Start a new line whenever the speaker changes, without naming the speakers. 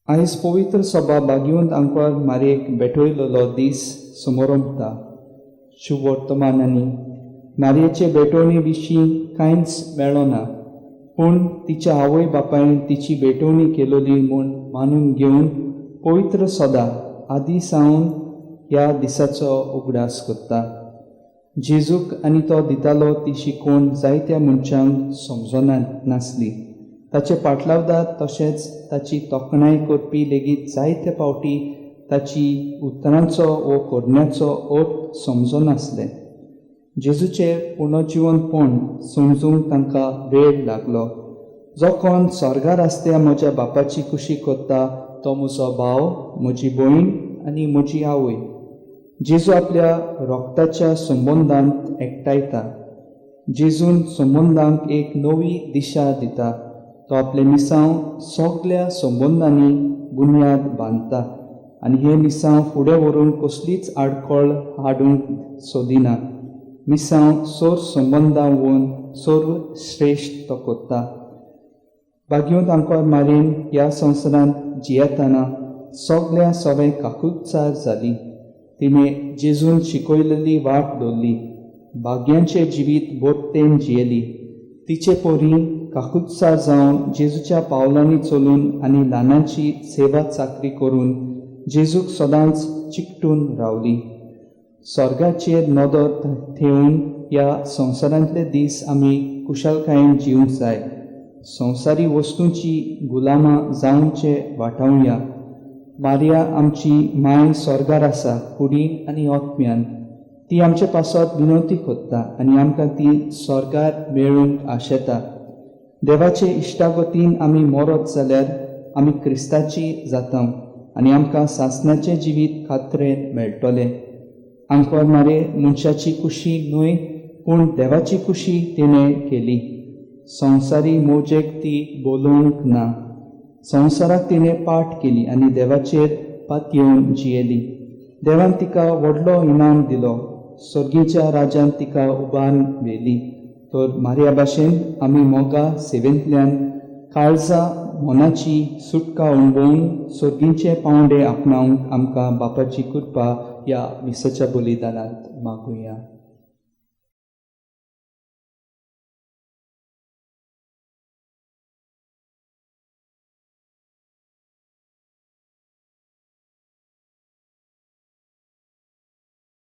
आयज पवित्र सभा बागीवंत आंकवार मारयेक भेटयलोलो दीस समोर ओंपता. शुभ वर्तमानांनी मारयेचे भेटवणी विशीं कांयच मेळ्ळो ना, पूण तिच्या आवय बापायन तिची भेटवणी केलोली म्हूण मानून घेवन पवित्र सदा आदी सावन ह्या दिसाचो उगडास करता. जेजूक आनी तो दितालो ती शिकवण जायत्या मनशांक समजना नासली. ताचे पाटलावदार तशेंच ताची तोखणाय करपी लेगीत जायते फावटी ताची उतरांचो वो करण्याचो अर्थ समजनासले. जेजूचें पुनर्जिवनपण समजूंक तांकां वेळ लागलो. जो कोण स्वर्गार आसत्या म्हज्या बापाची कुशी करता तो म्हजो भाव, म्हजी भयण आनी म्हजी आवय. जेजू आपल्या रोगताच्या संबंदांत एकठायता. जेजून संबंदांक एक नवी दिशा दिता. तो आपले मिसांव सगळ्या संबंदांनी बुन्याद बांदता आनी हे मिसांव फुडें व्हरून कसलीच आडखळ हाडूंक सोदिना. मिसांव सोर संबंदां वन सर्व श्रेश्ठ तो करता. बागीवंत आंकवार मारयेन ह्या संवसारांत जियेतना सगळ्या सवय काकूटचार जाली. तिणें जेजून शिकयलेली वाट धरली. भाग्यांचें जिवीत बोडतेन जियेली. तिचे पोरी काकूटसार जावन जेजूच्या पावलांनी चलून आनी ल्हानांची सेवा चाकरी करून जेजूक सदांच चिकटून रावली. स्वर्गाचेर नदर ठेवून ह्या संवसारांतले दीस आमी कुशलकायेन जिवंक जाय. संवसारी वस्तूंची गुलामां जावनचे वाटावया. मारिया आमची माय स्वर्गार आसा, कुडीन आनी ओतम्यान. ती आमचे पासत विनवती करता आनी आमकां ती स्वर्गार मेळूंक आशेता. देवाचे इश्टागतीन आमी मरत जाल्यार आमी क्रिस्ताची जाता आनी आमकां सासणाचें जिवीत खात्रेन मेळटलें. आंकवार मारये मनशाची कुशी न्हय, पूण देवाची कुशी तिणें केली. संवसारी मोजेक ती बोलोवंक ना. संवसाराक तिणें पाठ केली आनी देवाचेर पातयेवन जियेली. देवान तिका व्हडलो इनाम दिलो. सर्गीच्या राजान तिका उबारून व्हेली. तर मारया भाशेन आमी मोगा सेवेंतल्यान काळजा मनाची सुटका अणभवून सर्गीचे पावंडे आपणावंक आमकां बापाची कृपा ह्या विसाच्या बलिदानांत मागुया.